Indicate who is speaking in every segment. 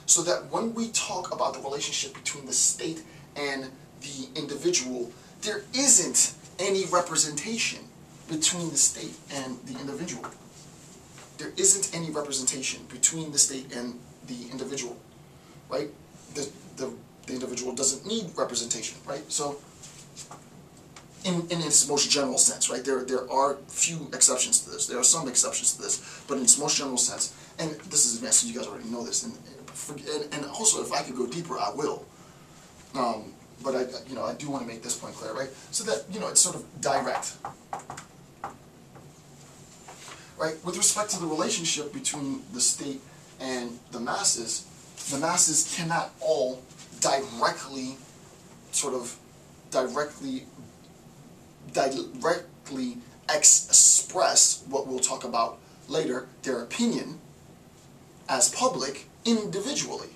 Speaker 1: So that when we talk about the relationship between the state and the individual, there isn't any representation between the state and the individual. There isn't any representation between the state and the individual, right? The individual doesn't need representation, right? So, in its most general sense, right? There are few exceptions to this. There are some exceptions to this, but in its most general sense, and this is advanced, so you guys already know this. And also, if I could go deeper, I will. But I do want to make this point clear, right? So that it's sort of direct, right? With respect to the relationship between the state and the masses cannot all directly express what we'll talk about later, their opinion as public individually.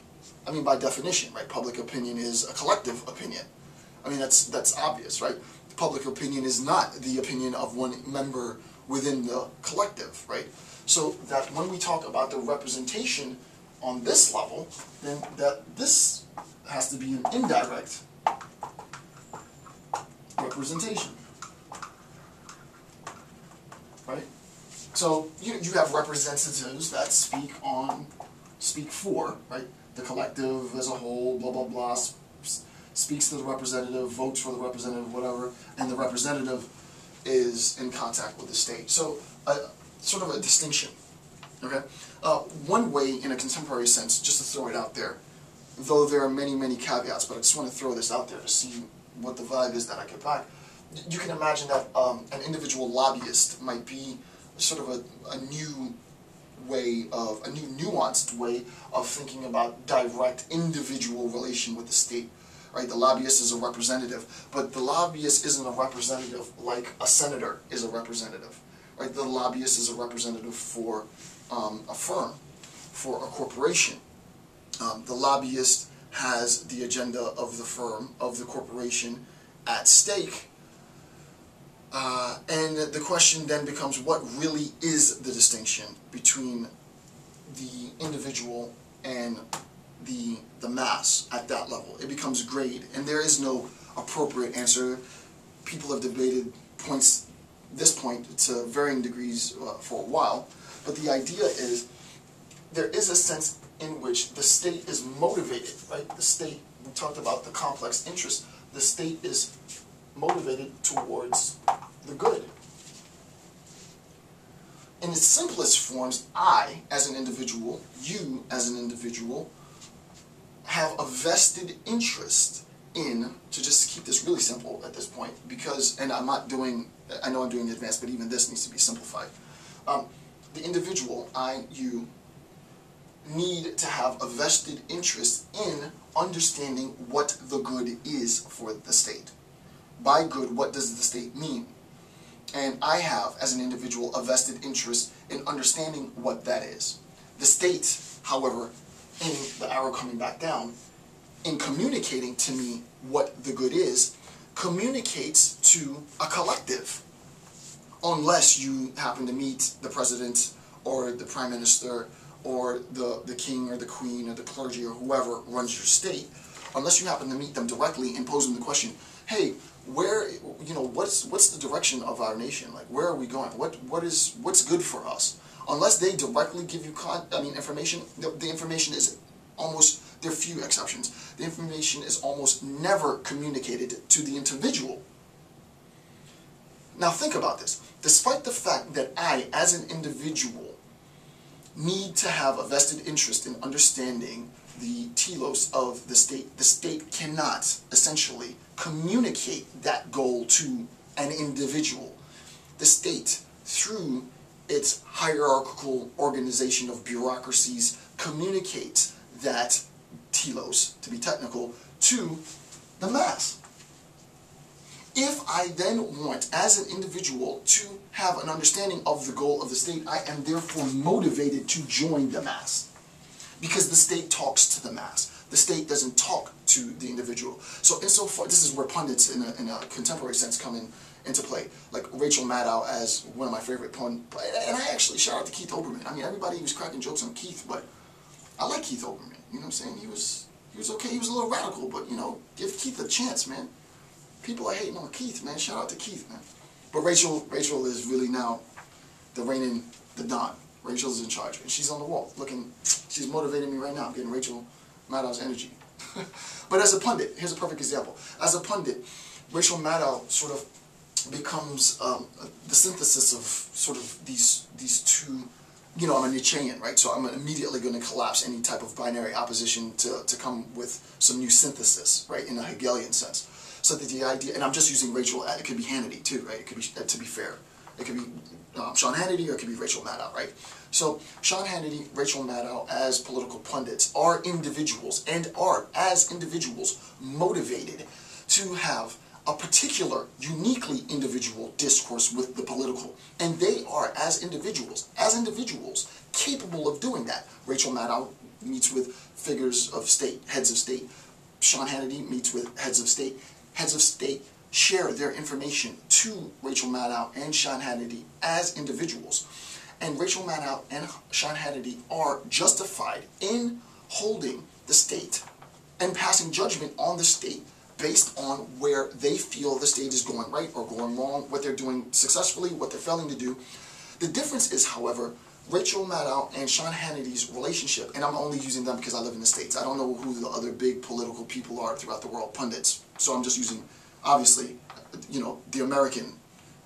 Speaker 1: I mean, by definition, right? Public opinion is a collective opinion. I mean, that's obvious, right? Public opinion is not the opinion of one member within the collective, right? So that when we talk about the representation on this level, then this has to be an indirect representation, right? So you have representatives that speak for, right? The collective as a whole, blah, blah, blah, speaks to the representative, votes for the representative, whatever, and the representative is in contact with the state. So, sort of a distinction, okay? One way, in a contemporary sense, just to throw it out there, though there are many, many caveats, but I just want to throw this out there to see what the vibe is that I get back. You can imagine that an individual lobbyist might be sort of a new nuanced way of thinking about direct individual relation with the state, right? The lobbyist is a representative, but the lobbyist isn't a representative like a senator is a representative, right? The lobbyist is a representative for a firm, for a corporation. The lobbyist has the agenda of the firm, of the corporation at stake. And the question then becomes, what really is the distinction between the individual and the mass at that level? It becomes grade, and there is no appropriate answer. People have debated this point to varying degrees for a while, but the idea is there is a sense in which the state is motivated, right? The state, we talked about the complex interest, the state is motivated towards the good. In its simplest forms, I, as an individual, you, as an individual, have a vested interest in, to just keep this really simple at this point, because, and I'm not doing, I know I'm doing advanced, but even this needs to be simplified. The individual, I, you, need to have a vested interest in understanding what the good is for the state. By good, what does the state mean? And I have, as an individual, a vested interest in understanding what that is. The state, however, in the arrow coming back down, in communicating to me what the good is, communicates to a collective. Unless you happen to meet the president or the prime minister or the king or the queen or the clergy or whoever runs your state, unless you happen to meet them directly and pose them the question, hey, where, what's the direction of our nation? Like, where are we going? What's good for us? Unless they directly give you information, the information is almost, there are few exceptions, the information is almost never communicated to the individual. Now think about this. Despite the fact that I, as an individual, need to have a vested interest in understanding the telos of the state cannot, essentially, communicate that goal to an individual. The state, through its hierarchical organization of bureaucracies, communicates that telos, to be technical, to the mass. If I then want, as an individual, to have an understanding of the goal of the state, I am therefore motivated to join the mass. Because the state talks to the mass. The state doesn't talk to the individual. So insofar, this is where pundits in a contemporary sense come into play. Like Rachel Maddow as one of my favorite pundits. And I actually, shout out to Keith Olbermann. I mean, everybody was cracking jokes on Keith, but I like Keith Olbermann. You know what I'm saying? He was okay. He was a little radical, but you know, give Keith a chance, man. People are hating on Keith, man. Shout out to Keith, man. But Rachel is really now the Don. Rachel's in charge, and she's on the wall, she's motivating me right now. I'm getting Rachel Maddow's energy. But as a pundit, here's a perfect example. As a pundit, Rachel Maddow sort of becomes the synthesis of sort of these two. You know, I'm a Nietzschean, right? So I'm immediately going to collapse any type of binary opposition to come with some new synthesis, right, in a Hegelian sense. So that the idea, and I'm just using Rachel, it could be Hannity too, right? It could be, to be fair, it could be Sean Hannity, or it could be Rachel Maddow, right? So Sean Hannity, Rachel Maddow, as political pundits, are individuals, and are, as individuals, motivated to have a particular, uniquely individual discourse with the political. And they are, as individuals, capable of doing that. Rachel Maddow meets with figures of state, heads of state. Sean Hannity meets with heads of state. Heads of state share their information to Rachel Maddow and Sean Hannity as individuals. And Rachel Maddow and Sean Hannity are justified in holding the state and passing judgment on the state based on where they feel the state is going right or going wrong, what they're doing successfully, what they're failing to do. The difference is, however, Rachel Maddow and Sean Hannity's relationship, and I'm only using them because I live in the States. I don't know who the other big political people are throughout the world, pundits. So I'm just using, obviously, you know, the American.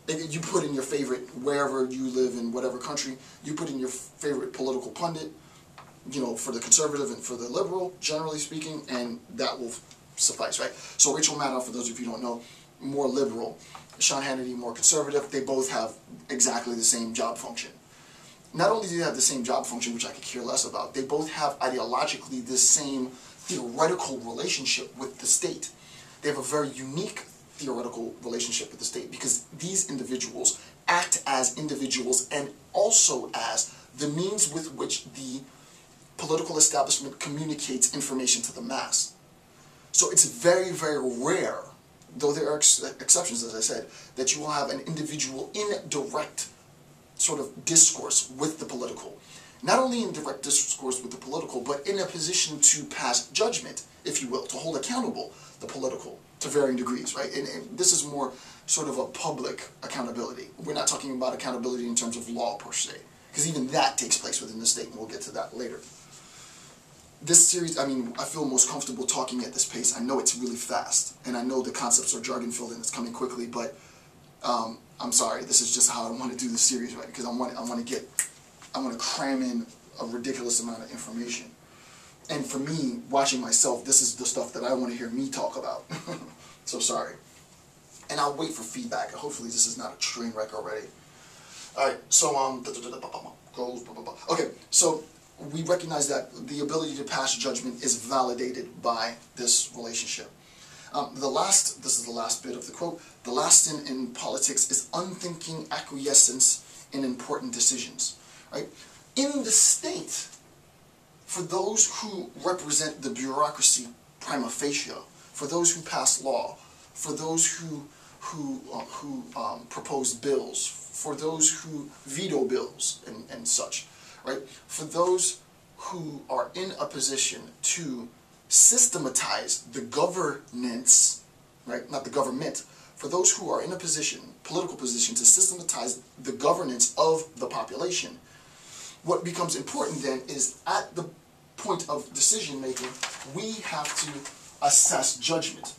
Speaker 1: You put in your favorite, wherever you live in whatever country, you put in your favorite political pundit, you know, for the conservative and for the liberal, generally speaking, and that will suffice, right? So Rachel Maddow, for those of you who don't know, more liberal. Sean Hannity, more conservative. They both have exactly the same job function. Not only do they have the same job function, which I could care less about, they both have ideologically the same theoretical relationship with the state. They have a very unique theoretical relationship with the state because these individuals act as individuals and also as the means with which the political establishment communicates information to the mass. So it's very, very rare, though there are exceptions, as I said, that you will have an individual in direct sort of discourse with the political. Not only in direct discourse with the political, but in a position to pass judgment, if you will, to hold accountable the political to varying degrees, right? And this is more sort of a public accountability. We're not talking about accountability in terms of law per se, because even that takes place within the state, and we'll get to that later. This series, I mean, I feel most comfortable talking at this pace. I know it's really fast, and I know the concepts are jargon-filled and it's coming quickly, but I'm sorry, this is just how I want to do the series, right? Because I want to cram in a ridiculous amount of information. And for me, watching myself, this is the stuff that I want to hear me talk about. So sorry. And I'll wait for feedback. Hopefully this is not a train wreck already. Alright, so, okay, so we recognize that the ability to pass judgment is validated by this relationship. This is the last bit of the quote, the last sin in politics is unthinking acquiescence in important decisions. Right? In the state, for those who represent the bureaucracy prima facie, for those who pass law, for those who propose bills, for those who veto bills and such, right? For those who are in a position to systematize the governance, right? Not the government. For those who are in a position, political position, to systematize the governance of the population, what becomes important then is at the point of decision making, we have to assess judgment.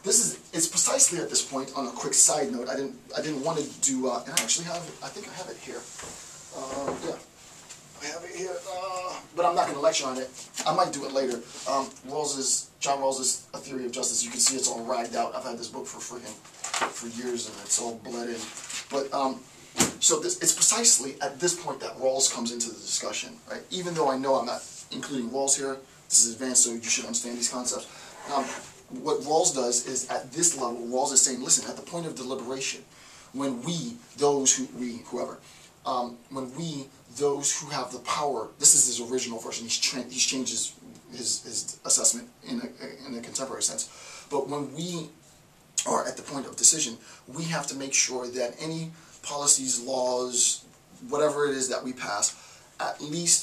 Speaker 1: It's precisely at this point, on a quick side note, I didn't want to do, and I actually have it, I think I have it here. Yeah, I have it here, but I'm not going to lecture on it. I might do it later. John Rawls's A Theory of Justice, you can see it's all ragged out. I've had this book for years and it's all bled in. But, so it's precisely at this point that Rawls comes into the discussion, right? Even though I know I'm not including Rawls here, this is advanced, so you should understand these concepts. What Rawls does is, at this level, Rawls is saying, listen, at the point of deliberation, when we, those who have the power, this is his original version, he's changed his assessment in a contemporary sense, but when we are at the point of decision, we have to make sure that any policies, laws, whatever it is that we pass, at least